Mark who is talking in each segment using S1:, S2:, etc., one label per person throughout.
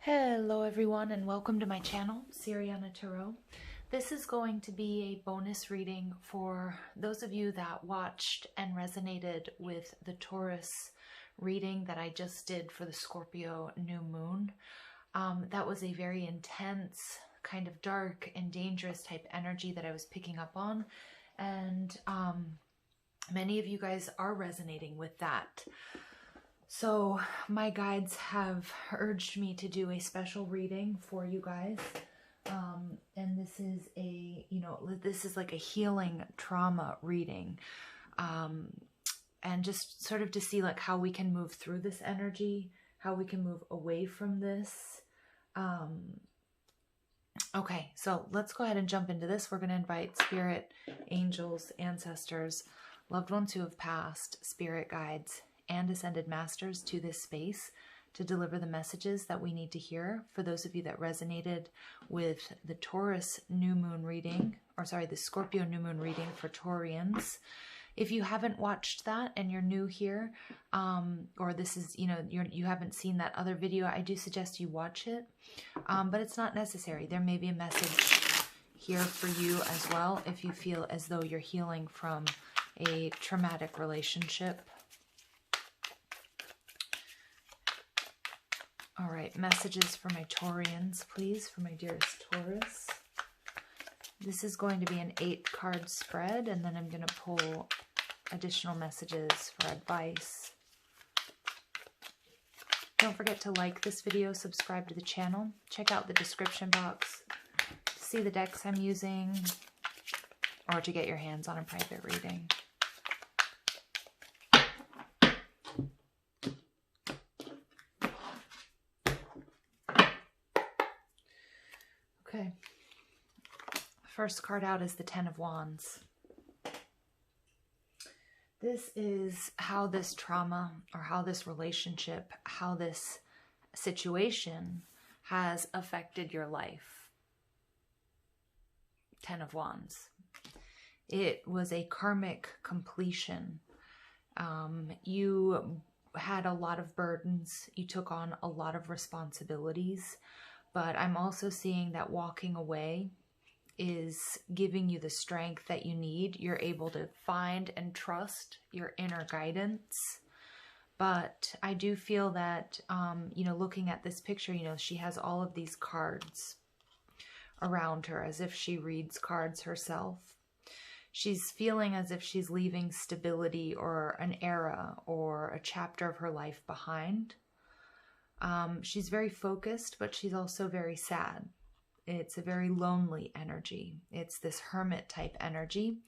S1: Hello everyone and welcome to my channel, Siriana Tarot. This is going to be a bonus reading for those of you that watched and resonated with the Taurus reading that I just did for the Scorpio New Moon. That was a very intense, kind of dark and dangerous type energy that I was picking up on, and many of you guys are resonating with that. So my guides have urged me to do a special reading for you guys. And this is this is like a healing trauma reading. And just sort of to see like how we can move through this energy, how we can move away from this. Okay, so let's go ahead and jump into this. We're going to invite spirit, angels, ancestors, loved ones who have passed, spirit guides, and ascended masters to this space to deliver the messages that we need to hear. For those of you that resonated with the Taurus New Moon reading, or sorry, the Scorpio New Moon reading for Taurians, if you haven't watched that and you're new here, or this is, you haven't seen that other video, I do suggest you watch it, but it's not necessary. There may be a message here for you as well if you feel as though you're healing from a traumatic relationship. All right, messages for my Taurians, please, for my dearest Taurus. This is going to be an 8-card spread, and then I'm going to pull additional messages for advice. Don't forget to like this video, subscribe to the channel, check out the description box to see the decks I'm using, or to get your hands on a private reading. Okay, first card out is the Ten of Wands. This is how this trauma or how this relationship, how this situation has affected your life. Ten of Wands. It was a karmic completion. You had a lot of burdens. You took on a lot of responsibilities. But I'm also seeing that walking away is giving you the strength that you need. You're able to find and trust your inner guidance. But I do feel that, looking at this picture, she has all of these cards around her as if she reads cards herself. She's feeling as if she's leaving stability or an era or a chapter of her life behind. She's very focused, but she's also very sad. It's a very lonely energy. It's this hermit type energy,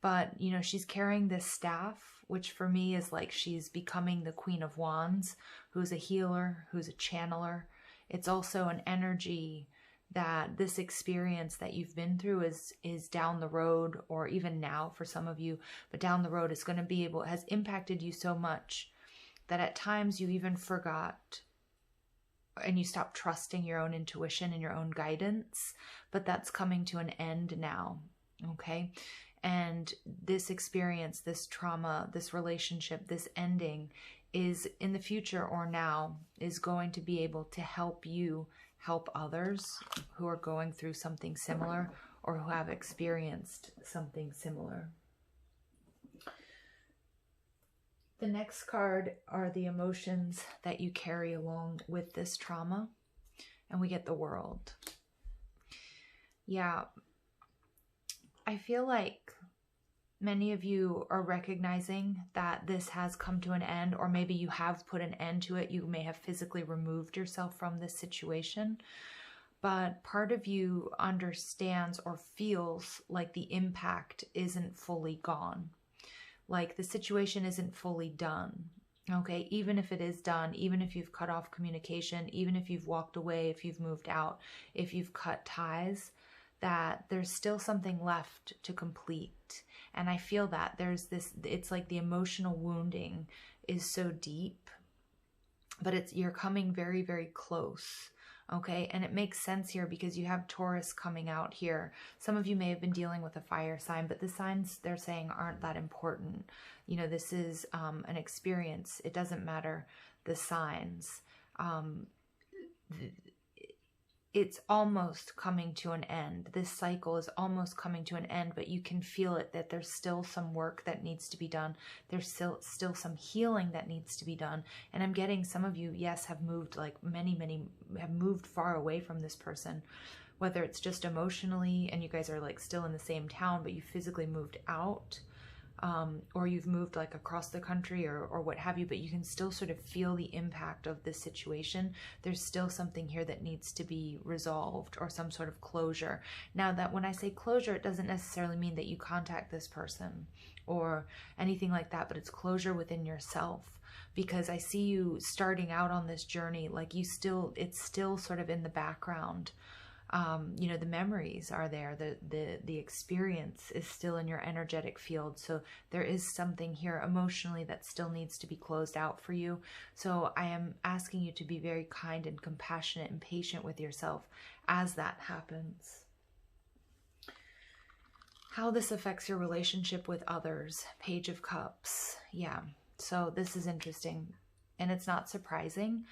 S1: but she's carrying this staff, which for me is like she's becoming the Queen of Wands, who's a healer, who's a channeler. It's also an energy that this experience that you've been through is down the road, or even now for some of you, but down the road is going to be has impacted you so much that at times you even forgot and you stop trusting your own intuition and your own guidance, but that's coming to an end now, okay? And this experience, this trauma, this relationship, this ending is in the future or now is going to be able to help you help others who are going through something similar or who have experienced something similar. The next card are the emotions that you carry along with this trauma, and we get the World. Yeah, I feel like many of you are recognizing that this has come to an end, or maybe you have put an end to it. You may have physically removed yourself from this situation, but part of you understands or feels like the impact isn't fully gone. Like the situation isn't fully done, okay? Even if it is done, even if you've cut off communication, even if you've walked away, if you've moved out, if you've cut ties, that there's still something left to complete. And I feel that there's this, it's like the emotional wounding is so deep, but you're coming very, very close. Okay, and it makes sense here because you have Taurus coming out here. Some of you may have been dealing with a fire sign, but the signs they're saying aren't that important. This is an experience. It doesn't matter the signs. it's almost coming to an end. This cycle is almost coming to an end, but you can feel it, that there's still some work that needs to be done. There's still some healing that needs to be done. And I'm getting some of you, yes, have moved, like many have moved far away from this person, whether it's just emotionally and you guys are like still in the same town, but you physically moved out. Or you've moved like across the country or what have you, but you can still sort of feel the impact of this situation. There's still something here that needs to be resolved, or some sort of closure. Now, that when I say closure, it doesn't necessarily mean that you contact this person or anything like that, but it's closure within yourself, because I see you starting out on this journey, like it's still sort of in the background. You know, the memories are there, the experience is still in your energetic field. So there is something here emotionally that still needs to be closed out for you. So I am asking you to be very kind and compassionate and patient with yourself as that happens. How this affects your relationship with others. Page of Cups. Yeah, so this is interesting, and it's not surprising.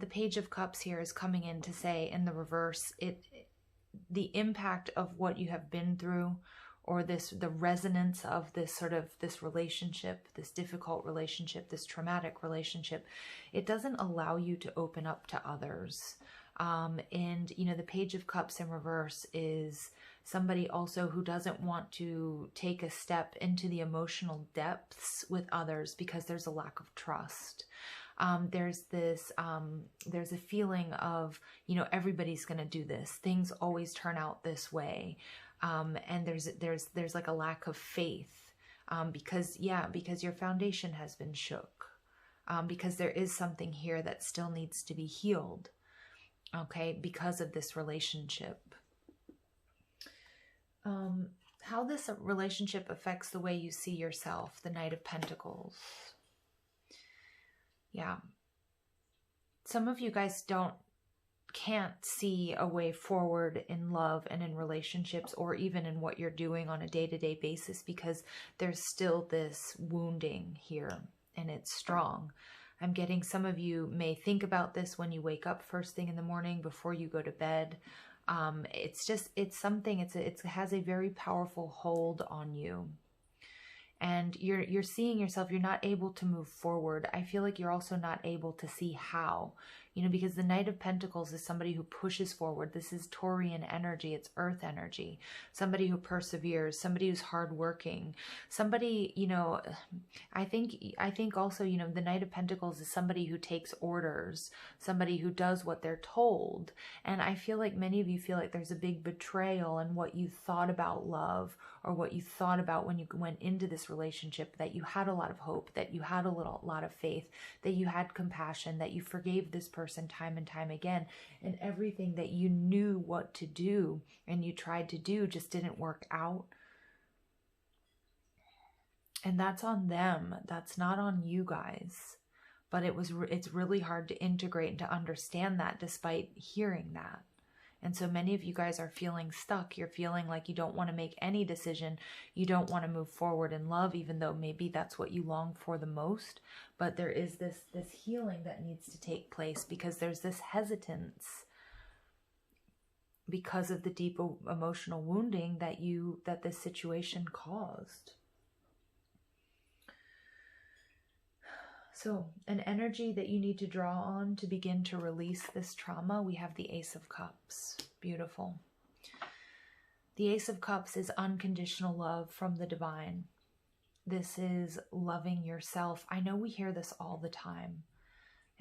S1: The Page of Cups here is coming in to say, in the reverse, the impact of what you have been through, or the resonance of this relationship, this difficult relationship, this traumatic relationship, it doesn't allow you to open up to others. And, you know, the Page of Cups in reverse is somebody also who doesn't want to take a step into the emotional depths with others because there's a lack of trust. There's a feeling of, you know, everybody's going to do this. Things always turn out this way. And there's like a lack of faith, because your foundation has been shook, because there is something here that still needs to be healed. Okay. Because of this relationship. How this relationship affects the way you see yourself. The Knight of Pentacles. Yeah. Some of you guys can't see a way forward in love and in relationships, or even in what you're doing on a day-to-day basis, because there's still this wounding here, and it's strong. I'm getting some of you may think about this when you wake up first thing in the morning before you go to bed. It has a very powerful hold on you. And you're seeing yourself, you're not able to move forward. I feel like you're also not able to see how, you know, because the Knight of Pentacles is somebody who pushes forward. This is Taurian energy. It's earth energy. Somebody who perseveres, somebody who's hardworking, somebody, you know, I think also, you know, the Knight of Pentacles is somebody who takes orders, somebody who does what they're told. And I feel like many of you feel like there's a big betrayal in what you thought about love, or what you thought about when you went into this relationship, that you had a lot of hope, that you had a lot of faith, that you had compassion, that you forgave this person time and time again, and everything that you knew what to do and you tried to do just didn't work out. And that's on them. That's not on you guys. But it's really hard to integrate and to understand that, despite hearing that. And so many of you guys are feeling stuck. You're feeling like you don't want to make any decision. You don't want to move forward in love, even though maybe that's what you long for the most. But there is this healing that needs to take place, because there's this hesitance because of the deep emotional wounding that this situation caused. So an energy that you need to draw on to begin to release this trauma, we have the Ace of Cups. Beautiful. The Ace of Cups is unconditional love from the divine. This is loving yourself. I know we hear this all the time,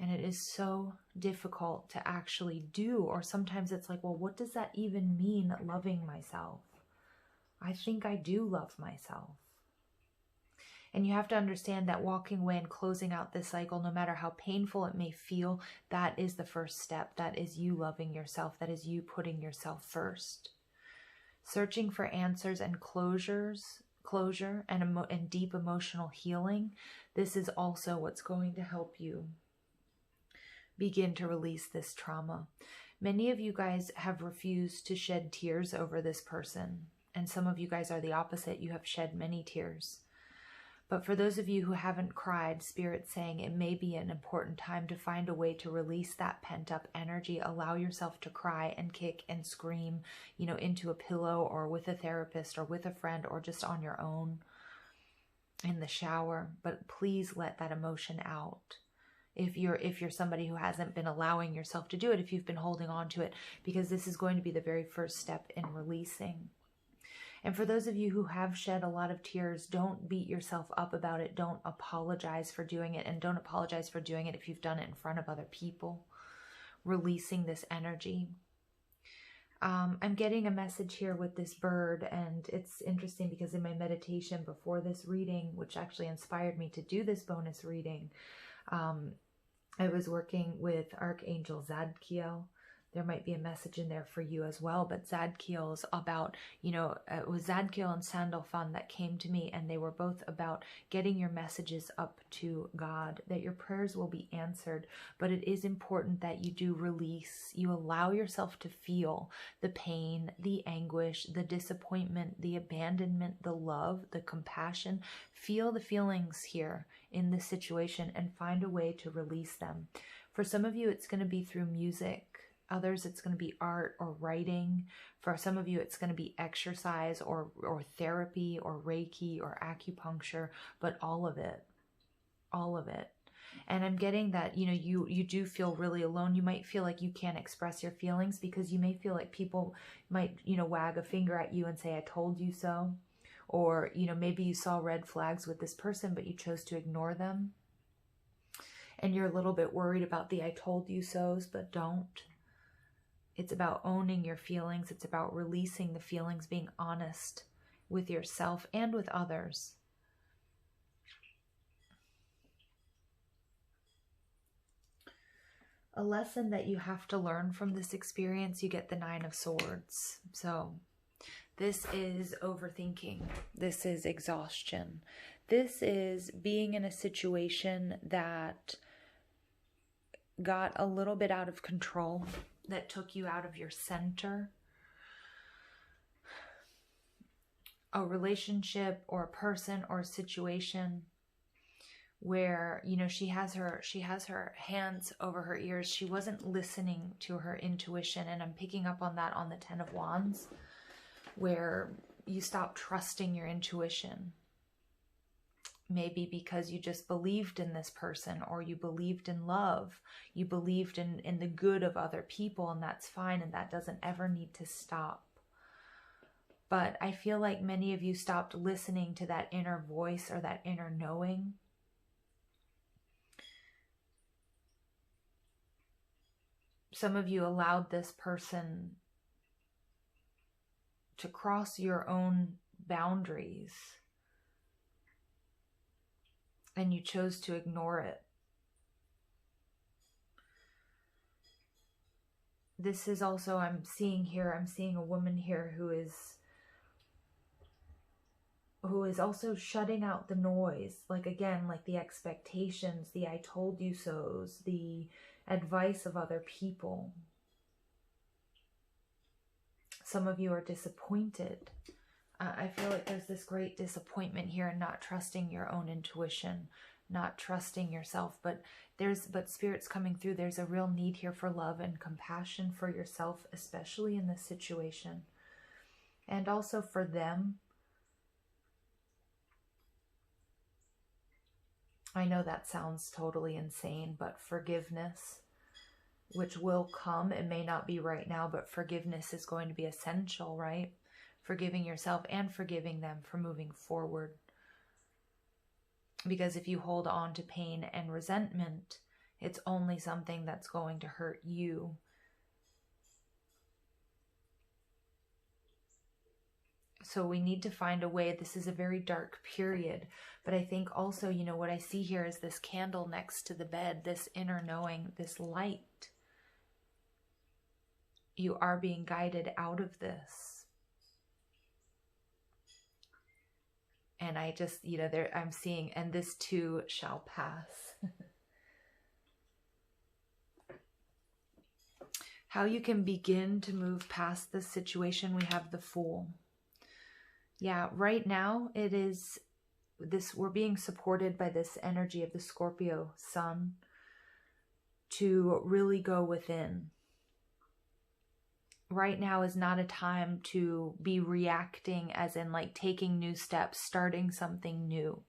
S1: and it is so difficult to actually do, or sometimes it's like, well, what does that even mean, loving myself? I think I do love myself. And you have to understand that walking away and closing out this cycle, no matter how painful it may feel, that is the first step. That is you loving yourself. That is you putting yourself first. Searching for answers and closure and deep emotional healing. This is also what's going to help you begin to release this trauma. Many of you guys have refused to shed tears over this person. And some of you guys are the opposite. You have shed many tears. But for those of you who haven't cried, Spirit's saying it may be an important time to find a way to release that pent-up energy. Allow yourself to cry and kick and scream, you know, into a pillow or with a therapist or with a friend or just on your own in the shower. But please let that emotion out. If you're somebody who hasn't been allowing yourself to do it, if you've been holding on to it, because this is going to be the very first step in releasing. And for those of you who have shed a lot of tears, don't beat yourself up about it. Don't apologize for doing it. And don't apologize for doing it if you've done it in front of other people. Releasing this energy. I'm getting a message here with this bird. And it's interesting because in my meditation before this reading, which actually inspired me to do this bonus reading, I was working with Archangel Zadkiel. There might be a message in there for you as well, but Zadkiel's about, you know, it was Zadkiel and Sandalphon that came to me, and they were both about getting your messages up to God, that your prayers will be answered, but it is important that you do release. You allow yourself to feel the pain, the anguish, the disappointment, the abandonment, the love, the compassion. Feel the feelings here in this situation and find a way to release them. For some of you, it's going to be through music. Others, it's going to be art or writing. For some of you, it's going to be exercise or therapy or Reiki or acupuncture, but all of it. And I'm getting that, you know, you do feel really alone. You might feel like you can't express your feelings because you may feel like people might, you know, wag a finger at you and say, I told you so. Or, you know, maybe you saw red flags with this person, but you chose to ignore them. And you're a little bit worried about the I told you so's, but don't. It's about owning your feelings. It's about releasing the feelings, being honest with yourself and with others. A lesson that you have to learn from this experience, you get the 9 of Swords. So this is overthinking. This is exhaustion. This is being in a situation that got a little bit out of control, that took you out of your center. A relationship or a person or a situation where, you know, she has her hands over her ears. She wasn't listening to her intuition. And I'm picking up on that on the 10 of Wands, where you stop trusting your intuition. Maybe because you just believed in this person, or you believed in love. You believed in the good of other people, and that's fine, and that doesn't ever need to stop. But I feel like many of you stopped listening to that inner voice or that inner knowing. Some of you allowed this person to cross your own boundaries, and you chose to ignore it. This is also, I'm seeing a woman here who is also shutting out the noise. Like, again, like the expectations, the I told you so's, the advice of other people. Some of you are disappointed. I feel like there's this great disappointment here in not trusting your own intuition, not trusting yourself, but Spirit's coming through. There's a real need here for love and compassion for yourself, especially in this situation, and also for them. I know that sounds totally insane, but forgiveness, which will come, it may not be right now, but forgiveness is going to be essential, right? Forgiving yourself and forgiving them for moving forward. Because if you hold on to pain and resentment, it's only something that's going to hurt you. So we need to find a way. This is a very dark period, but I think also, you know, what I see here is this candle next to the bed, this inner knowing, this light. You are being guided out of this. And I just, you know, I'm seeing, and this too shall pass. How you can begin to move past this situation, we have the Fool. Yeah, right now it is we're being supported by this energy of the Scorpio sun to really go within. Right now is not a time to be reacting, as in like taking new steps, starting something new.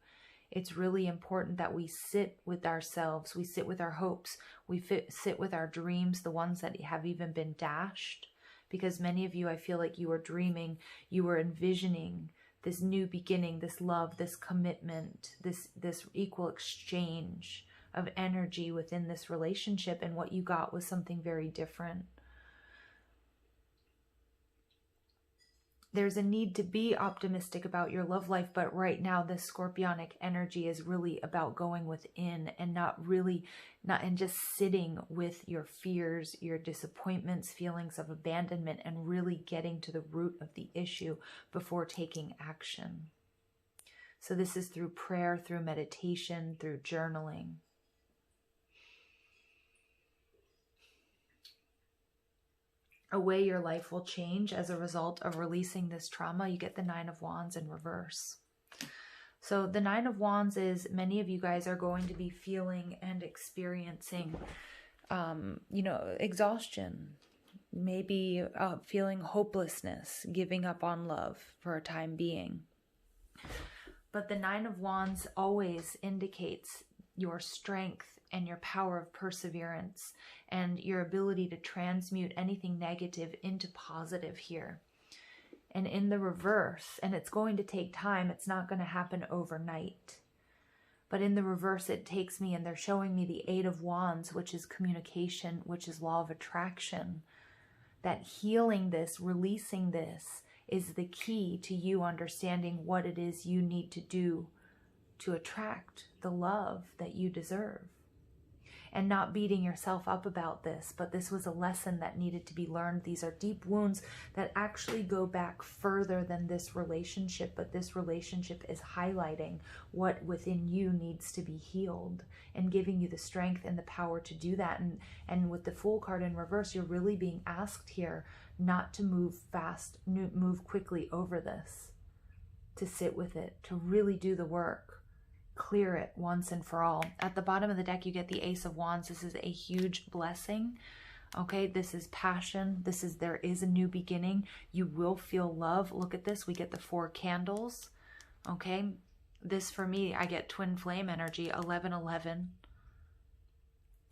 S1: It's really important that we sit with ourselves, we sit with our hopes, we sit with our dreams, the ones that have even been dashed. Because many of you, I feel like you were dreaming, you were envisioning this new beginning, this love, this commitment, this equal exchange of energy within this relationship, and what you got was something very different. There's a need to be optimistic about your love life, but right now this scorpionic energy is really about going within and and just sitting with your fears, your disappointments, feelings of abandonment, and really getting to the root of the issue before taking action. So this is through prayer, through meditation, through journaling. A way your life will change as a result of releasing this trauma. You get the Nine of Wands in reverse. So the Nine of Wands is, many of you guys are going to be feeling and experiencing, exhaustion, maybe feeling hopelessness, giving up on love for a time being. But the Nine of Wands always indicates your strength and your power of perseverance and your ability to transmute anything negative into positive here. And in the reverse, and it's going to take time, it's not going to happen overnight. But in the reverse, it takes me, and they're showing me the Eight of Wands, which is communication, which is law of attraction. That healing this, releasing this, is the key to you understanding what it is you need to do to attract the love that you deserve. And not beating yourself up about this, but this was a lesson that needed to be learned. These are deep wounds that actually go back further than this relationship, but this relationship is highlighting what within you needs to be healed and giving you the strength and the power to do that. And with the Fool card in reverse, you're really being asked here not to move fast, move quickly over this, to sit with it, to really do the work. Clear it once and for all. At the bottom of the deck, you get the Ace of Wands. This is a huge blessing. Okay, this is passion. There is a new beginning. You will feel love. Look at this. We get the 4 candles. Okay, this for me, I get twin flame energy, 1111.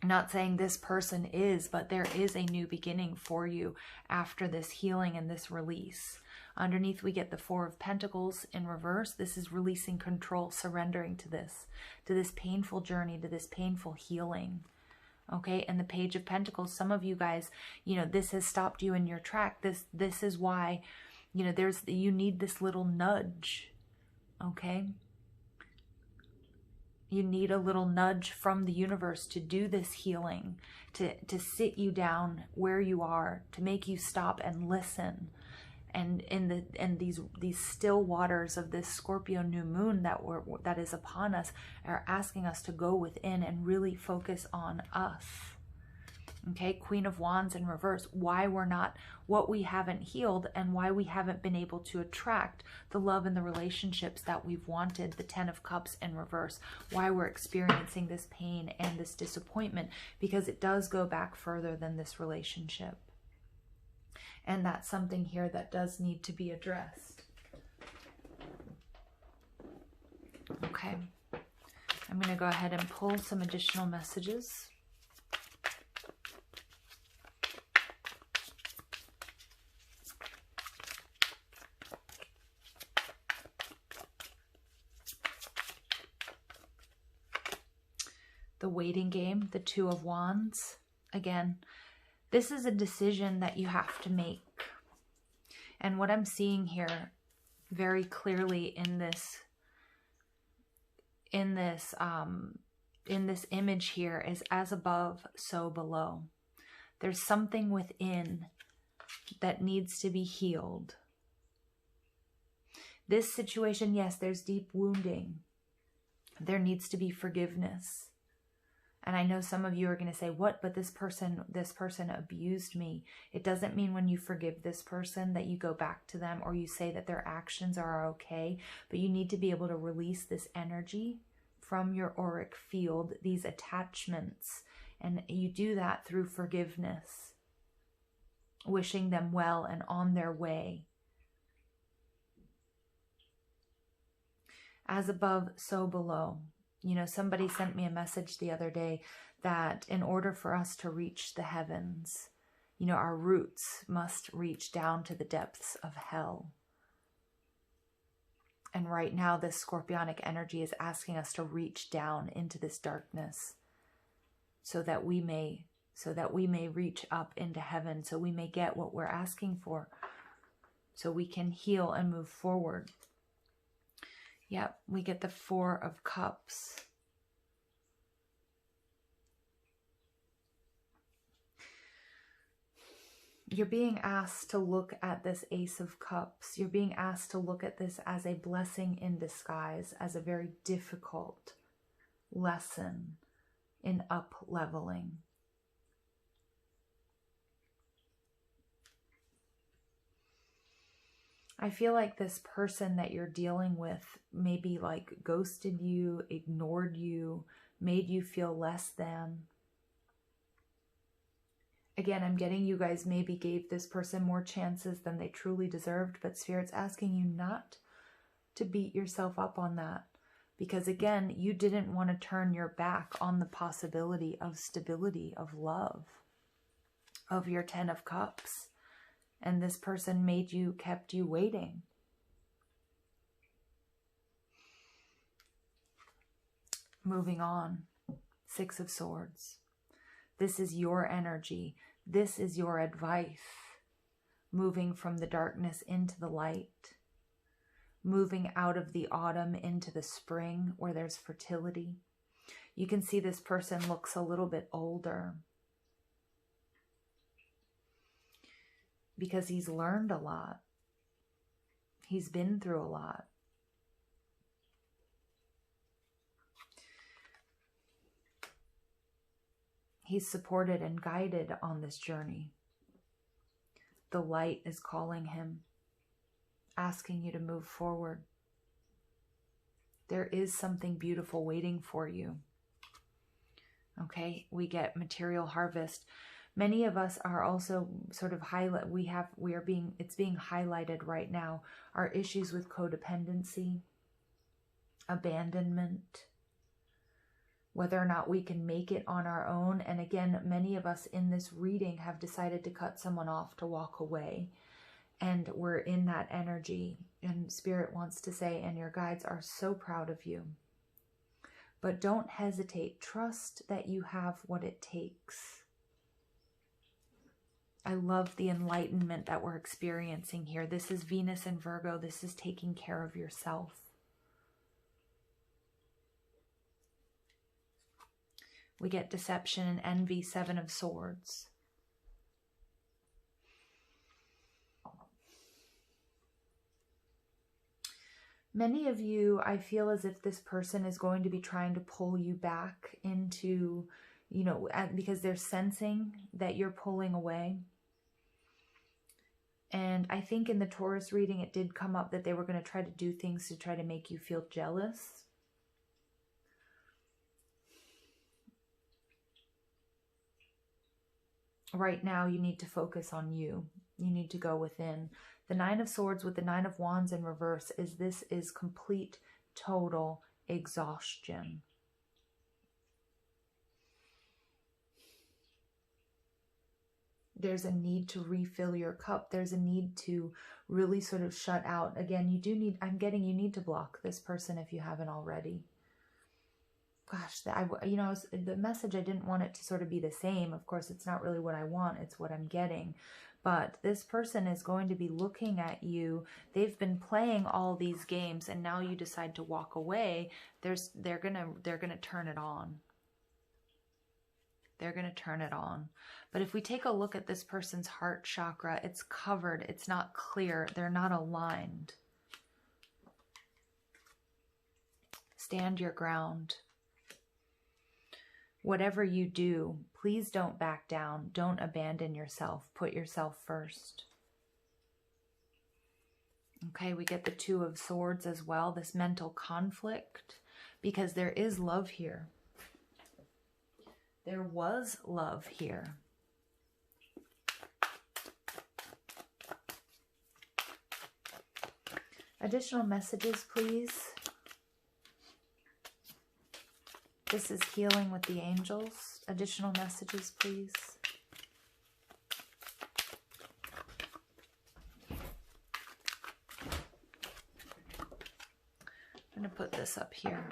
S1: Not saying this person is, but there is a new beginning for you after this healing and this release. Underneath, we get the 4 of Pentacles in reverse. This is releasing control, surrendering to this painful journey, to this painful healing. Okay, and the Page of Pentacles, some of you guys, this has stopped you in your track. This is why, you need this little nudge. Okay, you need a little nudge from the universe to do this healing, to sit you down where you are, to make you stop and listen. And these still waters of this Scorpio New Moon that is upon us are asking us to go within and really focus on us. Okay, Queen of Wands in reverse. Why we're not, what we haven't healed, and why we haven't been able to attract the love and the relationships that we've wanted. The 10 of Cups in reverse. Why we're experiencing this pain and this disappointment, because it does go back further than this relationship. And that's something here that does need to be addressed. Okay. I'm going to go ahead and pull some additional messages. The waiting game, the 2 of Wands. Again, this is a decision that you have to make. And what I'm seeing here very clearly in this image here is as above, so below. There's something within that needs to be healed. This situation, yes, there's deep wounding. There needs to be forgiveness. And I know some of you are going to say, what? But this person abused me. It doesn't mean when you forgive this person that you go back to them or you say that their actions are okay. But you need to be able to release this energy from your auric field, these attachments. And you do that through forgiveness, wishing them well and on their way. As above, so below. You know, somebody sent me a message the other day that in order for us to reach the heavens, you know, our roots must reach down to the depths of hell. And right now, this scorpionic energy is asking us to reach down into this darkness so that we may reach up into heaven, so we may get what we're asking for, so we can heal and move forward. Yep, we get the Four of Cups. You're being asked to look at this Ace of Cups. You're being asked to look at this as a blessing in disguise, as a very difficult lesson in up-leveling. I feel like this person that you're dealing with maybe like ghosted you, ignored you, made you feel less than. Again, I'm getting you guys maybe gave this person more chances than they truly deserved, but Spirit's asking you not to beat yourself up on that. Because again, you didn't want to turn your back on the possibility of stability, of love, of your Ten of Cups. And this person kept you waiting. Moving on. Six of Swords. This is your energy. This is your advice. Moving from the darkness into the light. Moving out of the autumn into the spring where there's fertility. You can see this person looks a little bit older, because he's learned a lot. He's been through a lot. He's supported and guided on this journey. The light is calling him, asking you to move forward. There is something beautiful waiting for you. Okay, we get material harvest. Many of us are also sort of it's being highlighted right now. Our issues with codependency, abandonment, whether or not we can make it on our own. And again, many of us in this reading have decided to cut someone off, to walk away. And we're in that energy. And Spirit wants to say, and your guides are so proud of you. But don't hesitate. Trust that you have what it takes. I love the enlightenment that we're experiencing here. This is Venus and Virgo. This is taking care of yourself. We get deception and envy, Seven of Swords. Many of you, I feel as if this person is going to be trying to pull you back into, you know, because they're sensing that you're pulling away. And I think in the Taurus reading, it did come up that they were going to try to do things to try to make you feel jealous. Right now, you need to focus on you. You need to go within. The Nine of Swords with the Nine of Wands in reverse is complete, total exhaustion. There's a need to refill your cup. There's a need to really sort of shut out. Again, you need to block this person if you haven't already. Gosh, the message, I didn't want it to sort of be the same. Of course, it's not really what I want. It's what I'm getting. But this person is going to be looking at you. They've been playing all these games, and now you decide to walk away. They're gonna turn it on. They're going to turn it on. But if we take a look at this person's heart chakra, it's covered. It's not clear. They're not aligned. Stand your ground. Whatever you do, please don't back down. Don't abandon yourself. Put yourself first. Okay, we get the Two of Swords as well, this mental conflict, because there is love here. There was love here. Additional messages, please. This is healing with the angels. Additional messages, please. I'm going to put this up here.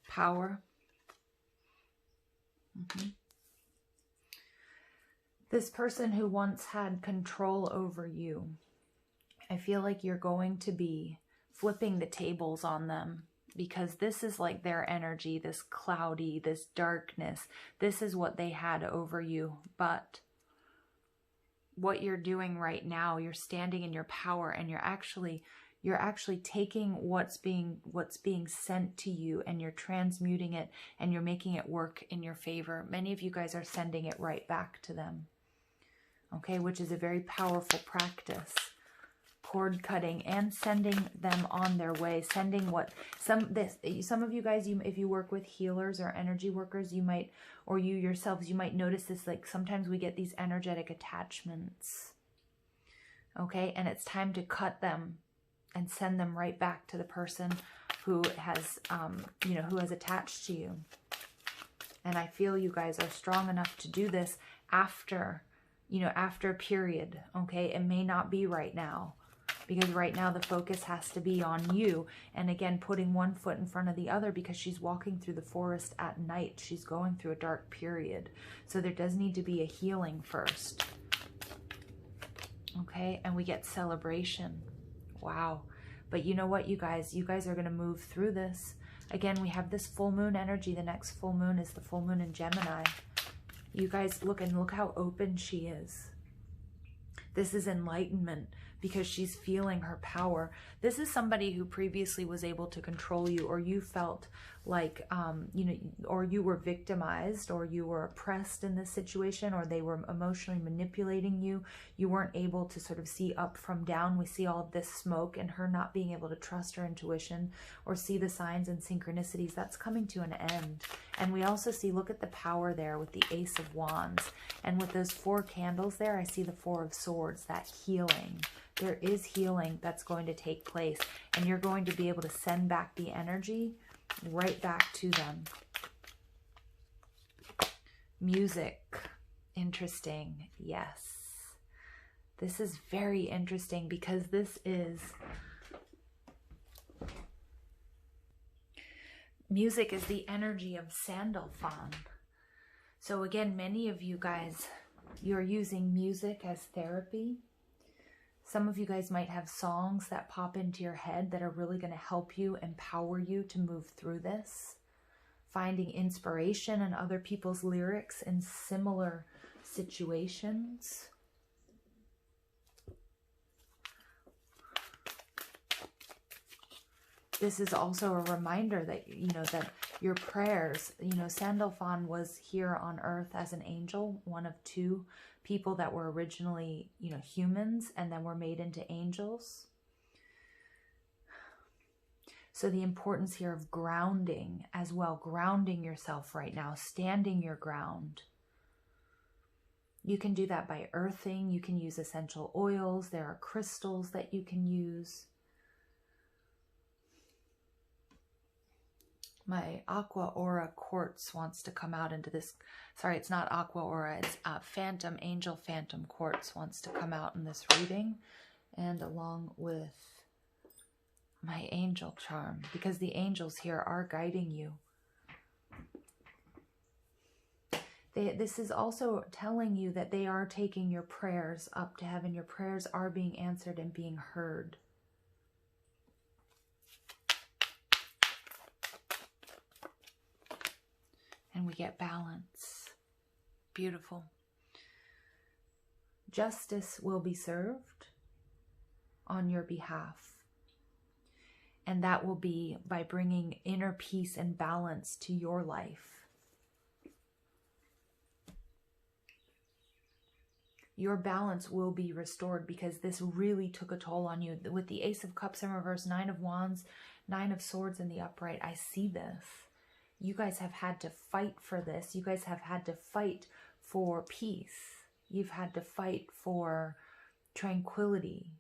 S1: Power. This person who once had control over you, I feel like you're going to be flipping the tables on them, because this is like their energy, this cloudy, this darkness. This is what they had over you. But what you're doing right now, you're standing in your power, and you're actually taking what's being sent to you, and you're transmuting it, and you're making it work in your favor. Many of you guys are sending it right back to them. Okay, which is a very powerful practice. Cord cutting and sending them on their way. Sending what some of you guys, if you work with healers or energy workers, you might, or you yourselves, you might notice this, like sometimes we get these energetic attachments. Okay, and it's time to cut them and send them right back to the person who has, who has attached to you. And I feel you guys are strong enough to do this after a period. Okay, it may not be right now, because right now the focus has to be on you. And again, putting one foot in front of the other, because she's walking through the forest at night. She's going through a dark period. So there does need to be a healing first. Okay, and we get celebration. Wow. But you know what, you guys are going to move through this. Again, we have this full moon energy. The next full moon is the full moon in Gemini. You guys look how open she is. This is enlightenment, because she's feeling her power. This is somebody who previously was able to control you, or you felt like, or you were victimized, or you were oppressed in this situation, or they were emotionally manipulating you. You weren't able to sort of see up from down. We see all of this smoke and her not being able to trust her intuition or see the signs and synchronicities. That's coming to an end. And we also see, look at the power there with the Ace of Wands. And with those 4 candles there, I see the 4 of Swords, that healing. There is healing that's going to take place, and you're going to be able to send back the energy right back to them. Music. Interesting. Yes. This is very interesting, because this is... music is the energy of Sandalphon. So again, many of you guys, you're using music as therapy. Some of you guys might have songs that pop into your head that are really going to help you, empower you to move through this. Finding inspiration in other people's lyrics in similar situations. This is also a reminder that, that your prayers, Sandalphon was here on earth as an angel, one of 2 people that were originally, humans, and then were made into angels. So the importance here of grounding as well, grounding yourself right now, standing your ground. You can do that by earthing. You can use essential oils. There are crystals that you can use. My Aqua Aura Quartz wants to come out into this. Sorry, it's not Aqua Aura. It's Phantom Angel Phantom Quartz wants to come out in this reading. And along with my angel charm, because the angels here are guiding you. This is also telling you that they are taking your prayers up to heaven. Your prayers are being answered and being heard. And we get balance. Beautiful. Justice will be served on your behalf. And that will be by bringing inner peace and balance to your life. Your balance will be restored because this really took a toll on you. With the Ace of Cups in reverse, 9 of Wands, 9 of Swords in the upright, I see this. You guys have had to fight for this. You guys have had to fight for peace. You've had to fight for tranquility.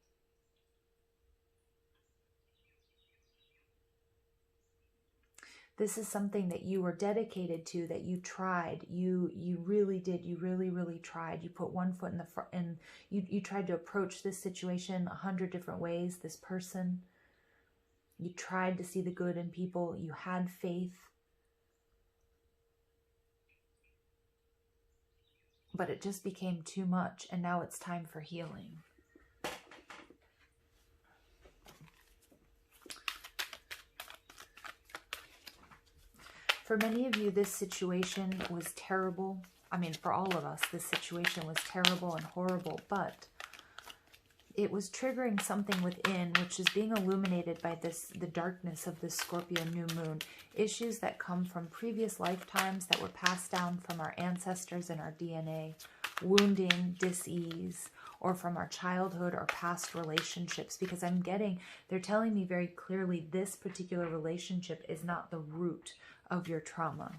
S1: This is something that you were dedicated to, that you tried. You really did. You really tried. You put one foot in the front, and you tried to approach this situation 100 different ways, this person. You tried to see the good in people. You had faith. But it just became too much, and now it's time for healing. For many of you, this situation was terrible. I mean, for all of us, this situation was terrible and horrible, but it was triggering something within, which is being illuminated by the darkness of this Scorpio New Moon. Issues that come from previous lifetimes that were passed down from our ancestors and our DNA. Wounding, dis-ease, or from our childhood or past relationships. Because they're telling me very clearly this particular relationship is not the root of your trauma.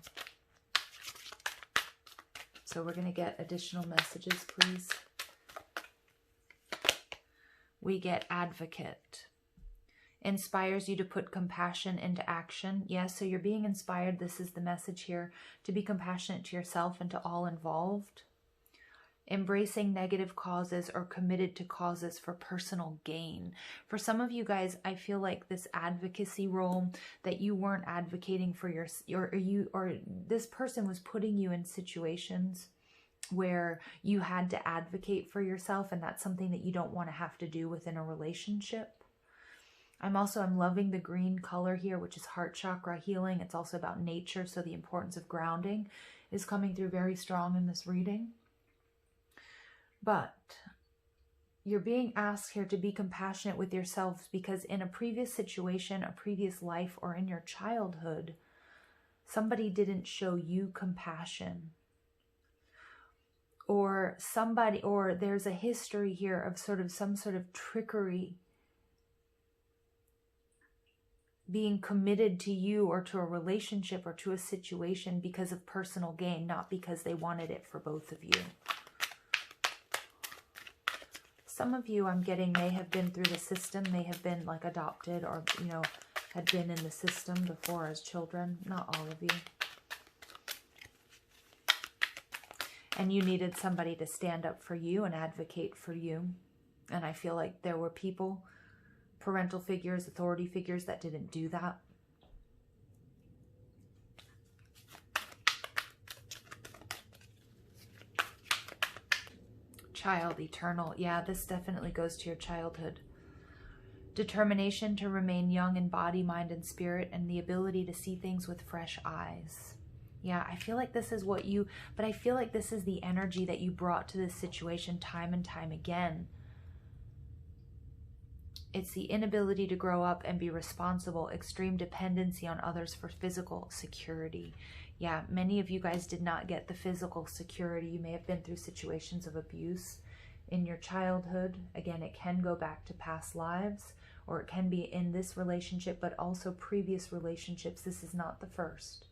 S1: So we're going to get additional messages, please. We get Advocate. Inspires you to put compassion into action. Yes, so you're being inspired. This is the message here. To be compassionate to yourself and to all involved. Embracing negative causes or committed to causes for personal gain. For some of you guys, I feel like this advocacy role, that you weren't advocating for or this person was putting you in situations where you had to advocate for yourself, and that's something that you don't want to have to do within a relationship. I'm loving the green color here, which is heart chakra healing. It's also about nature, so the importance of grounding is coming through very strong in this reading. But you're being asked here to be compassionate with yourselves, because in a previous situation, a previous life, or in your childhood, somebody didn't show you compassion. Or there's a history here of some sort of trickery being committed to you or to a relationship or to a situation because of personal gain, not because they wanted it for both of you. Some of you, I'm getting, may have been through the system, may have been like adopted, or, had been in the system before as children. Not all of you. And you needed somebody to stand up for you and advocate for you. And I feel like there were people, parental figures, authority figures, that didn't do that. Child, eternal. Yeah, this definitely goes to your childhood. Determination to remain young in body, mind, and spirit, and the ability to see things with fresh eyes. Yeah, I feel like this is but I feel like this is the energy that you brought to this situation time and time again. It's the inability to grow up and be responsible, extreme dependency on others for physical security. Yeah, many of you guys did not get the physical security. You may have been through situations of abuse in your childhood. Again, it can go back to past lives, or it can be in this relationship, but also previous relationships. This is not the first.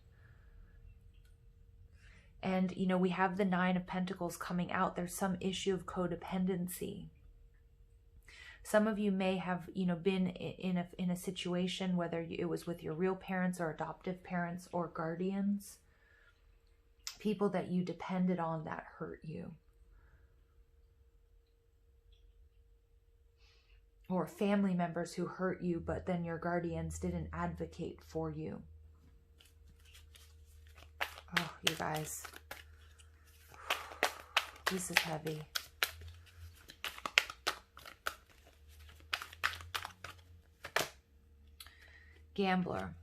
S1: And, we have the 9 of Pentacles coming out. There's some issue of codependency. Some of you may have, been in a situation, whether it was with your real parents or adoptive parents or guardians, people that you depended on that hurt you. Or family members who hurt you, but then your guardians didn't advocate for you. Oh, you guys, this is heavy. Gambler.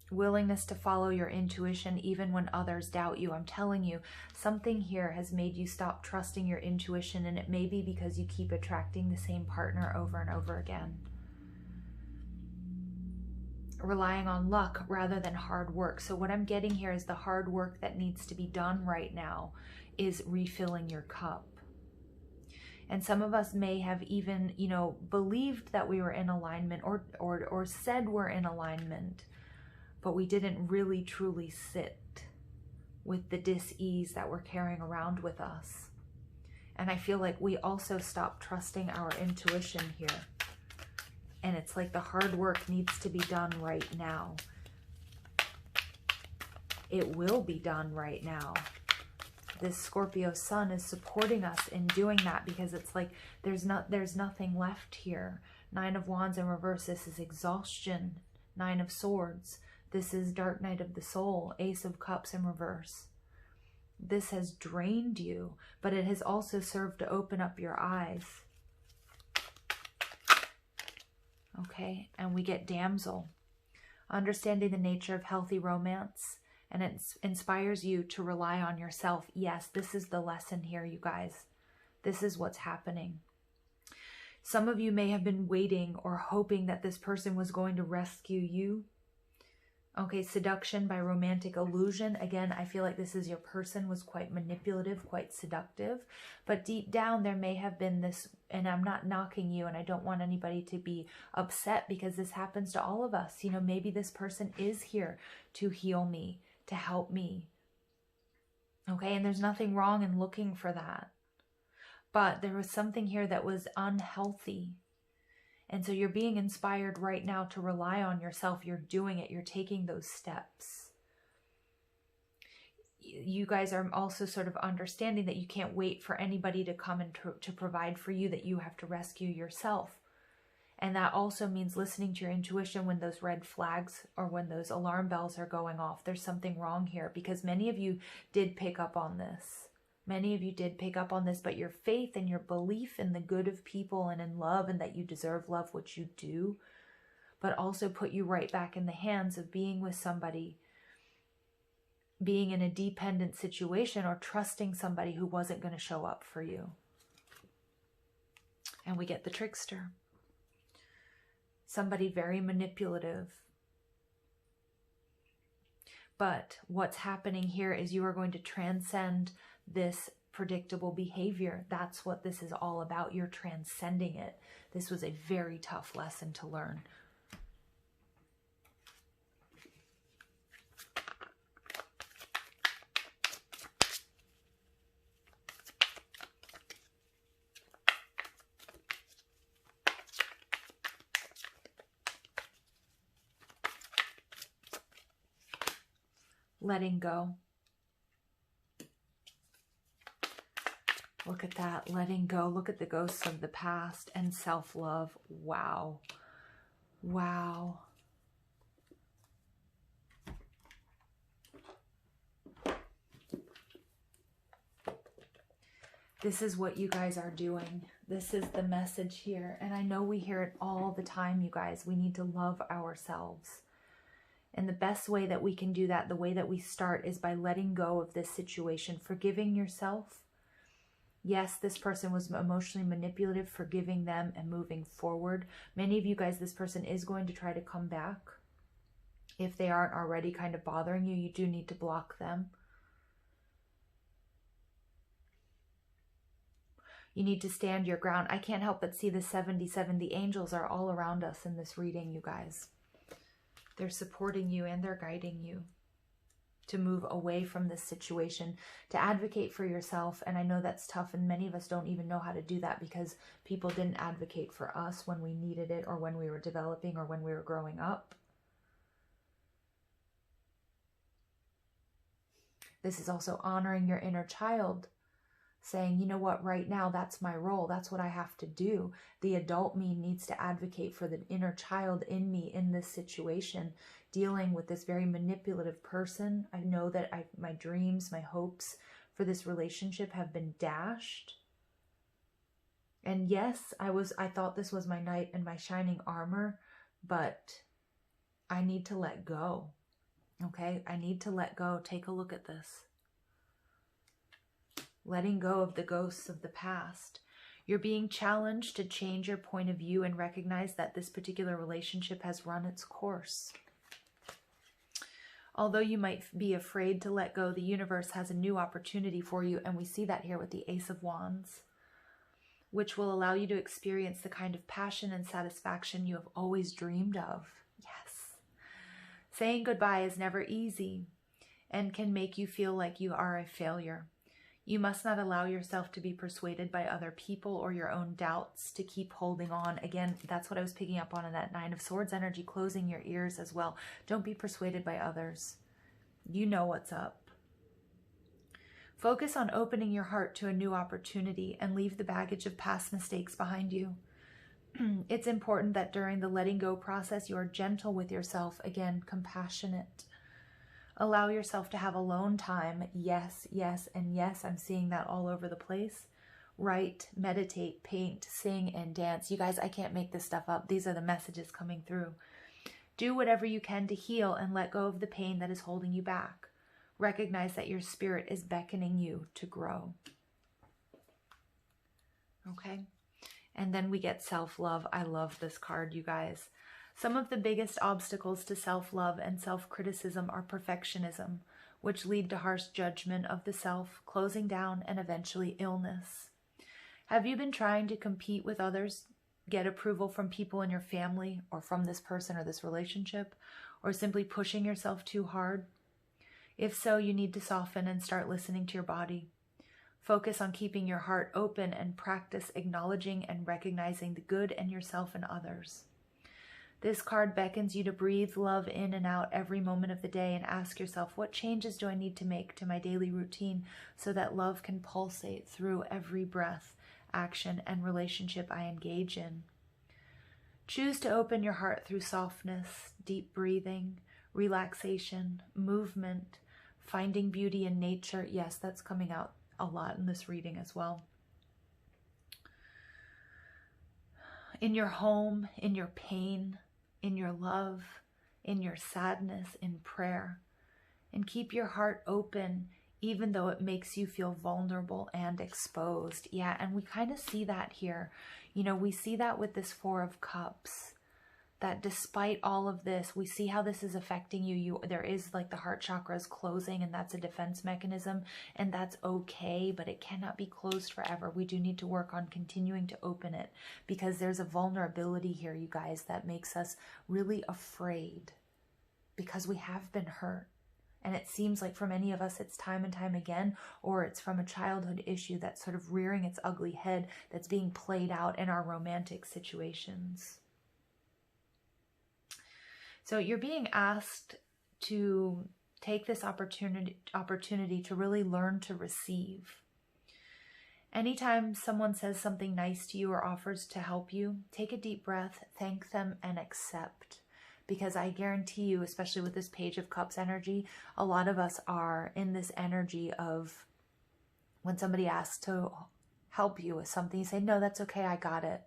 S1: Willingness to follow your intuition even when others doubt you. I'm telling you, something here has made you stop trusting your intuition, and it may be because you keep attracting the same partner over and over again. Relying on luck rather than hard work. So what I'm getting here is the hard work that needs to be done right now is refilling your cup. And some of us may have even, you know, believed that we were in alignment or said we're in alignment, but we didn't really truly sit with the dis-ease that we're carrying around with us. And I feel like we also stopped trusting our intuition here. And it's like the hard work needs to be done right now. It will be done right now. This Scorpio sun is supporting us in doing that, because it's like there's nothing left here. Nine of Wands in reverse, this is exhaustion. Nine of Swords, this is Dark Night of the Soul. Ace of Cups in reverse. This has drained you, but it has also served to open up your eyes. Okay, and we get Damsel. Understanding the nature of healthy romance, and it inspires you to rely on yourself. Yes, this is the lesson here, you guys. This is what's happening. Some of you may have been waiting or hoping that this person was going to rescue you. Okay, seduction by romantic illusion. Again, I feel like this is your person was quite manipulative, quite seductive. But deep down, there may have been this, and I'm not knocking you, and I don't want anybody to be upset, because this happens to all of us. You know, maybe this person is here to heal me, to help me. Okay, and there's nothing wrong in looking for that. But there was something here that was unhealthy. And so you're being inspired right now to rely on yourself. You're doing it. You're taking those steps. You guys are also sort of understanding that you can't wait for anybody to come and to provide for you, that you have to rescue yourself. And that also means listening to your intuition when those red flags or when those alarm bells are going off. There's something wrong here, because many of you did pick up on this. Many of you did pick up on this, but your faith and your belief in the good of people and in love, and that you deserve love, which you do, but also put you right back in the hands of being with somebody, being in a dependent situation, or trusting somebody who wasn't going to show up for you. And we get the trickster. Somebody very manipulative. But what's happening here is you are going to transcend this predictable behavior. That's what this is all about. You're transcending it. This was a very tough lesson to learn. Letting go. Look at that, letting go. Look at the ghosts of the past and self-love. Wow. Wow. This is what you guys are doing. This is the message here. And I know we hear it all the time, you guys. We need to love ourselves. And the best way that we can do that, the way that we start, is by letting go of this situation, forgiving yourself. Yes, this person was emotionally manipulative, forgiving them and moving forward. Many of you guys, this person is going to try to come back. If they aren't already kind of bothering you, you do need to block them. You need to stand your ground. I can't help but see the 77. The angels are all around us in this reading, you guys. They're supporting you and they're guiding you to move away from this situation, to advocate for yourself. And I know that's tough, and many of us don't even know how to do that because people didn't advocate for us when we needed it, or when we were developing, or when we were growing up. This is also honoring your inner child, saying, you know what, right now, that's my role. That's what I have to do. The adult me needs to advocate for the inner child in me in this situation, dealing with this very manipulative person. I know that my dreams, my hopes for this relationship have been dashed. And yes, I thought this was my knight and my shining armor, but I need to let go. Okay, I need to let go. Take a look at this. Letting go of the ghosts of the past. You're being challenged to change your point of view and recognize that this particular relationship has run its course. Although you might be afraid to let go, the universe has a new opportunity for you, and we see that here with the Ace of Wands, which will allow you to experience the kind of passion and satisfaction you have always dreamed of. Yes. Saying goodbye is never easy and can make you feel like you are a failure. You must not allow yourself to be persuaded by other people or your own doubts to keep holding on. Again, that's what I was picking up on in that Nine of Swords energy, closing your ears as well. Don't be persuaded by others. You know what's up. Focus on opening your heart to a new opportunity and leave the baggage of past mistakes behind you. It's important that during the letting go process, you are gentle with yourself. Again, compassionate. Allow yourself to have alone time. Yes, yes, and yes. I'm seeing that all over the place. Write, meditate, paint, sing, and dance. You guys, I can't make this stuff up. These are the messages coming through. Do whatever you can to heal and let go of the pain that is holding you back. Recognize that your spirit is beckoning you to grow. Okay? And then we get self-love. I love this card, you guys. Some of the biggest obstacles to self-love and self-criticism are perfectionism, which lead to harsh judgment of the self, closing down, and eventually illness. Have you been trying to compete with others, get approval from people in your family or from this person or this relationship, or simply pushing yourself too hard? If so, you need to soften and start listening to your body. Focus on keeping your heart open and practice acknowledging and recognizing the good in yourself and others. This card beckons you to breathe love in and out every moment of the day and ask yourself, what changes do I need to make to my daily routine so that love can pulsate through every breath, action, and relationship I engage in? Choose to open your heart through softness, deep breathing, relaxation, movement, finding beauty in nature. Yes, that's coming out a lot in this reading as well. In your home, in your pain, in your love, in your sadness, in prayer. And keep your heart open even though it makes you feel vulnerable and exposed. Yeah, and we kind of see that here. You know, we see that with this Four of Cups. That despite all of this, we see how this is affecting you. There is like the heart chakra is closing, and that's a defense mechanism, and that's okay, but it cannot be closed forever. We do need to work on continuing to open it because there's a vulnerability here, you guys, that makes us really afraid because we have been hurt. And it seems like for many of us, it's time and time again, or it's from a childhood issue that's sort of rearing its ugly head that's being played out in our romantic situations. So you're being asked to take this opportunity to really learn to receive. Anytime someone says something nice to you or offers to help you, take a deep breath, thank them, and accept. Because I guarantee you, especially with this Page of Cups energy, a lot of us are in this energy of when somebody asks to help you with something, you say, no, that's okay, I got it.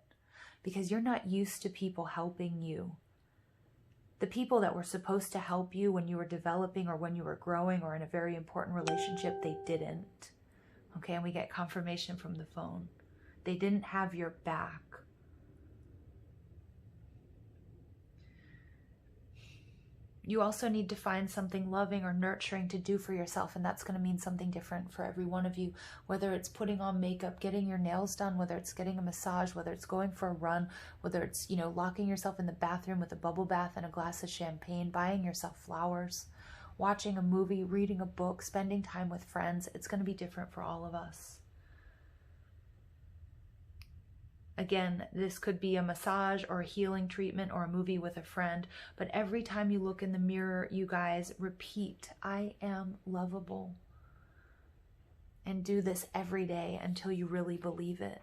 S1: Because you're not used to people helping you. The people that were supposed to help you when you were developing or when you were growing or in a very important relationship, they didn't. Okay, and we get confirmation from the phone. They didn't have your back. You also need to find something loving or nurturing to do for yourself, and that's going to mean something different for every one of you, whether it's putting on makeup, getting your nails done, whether it's getting a massage, whether it's going for a run, whether it's, you know, locking yourself in the bathroom with a bubble bath and a glass of champagne, buying yourself flowers, watching a movie, reading a book, spending time with friends. It's going to be different for all of us. Again, this could be a massage or a healing treatment or a movie with a friend. But every time you look in the mirror, you guys repeat, I am lovable. And do this every day until you really believe it.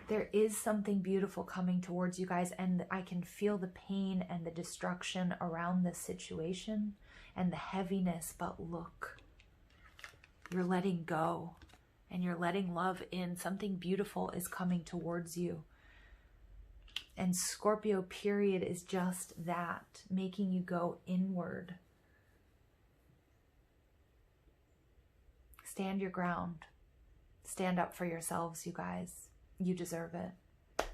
S1: There is something beautiful coming towards you guys, and I can feel the pain and the destruction around this situation and the heaviness, but look, you're letting go. And you're letting love in. Something beautiful is coming towards you. And Scorpio period is just that, making you go inward. Stand your ground. Stand up for yourselves, you guys. You deserve it.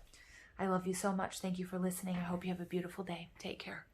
S1: I love you so much. Thank you for listening. I hope you have a beautiful day. Take care.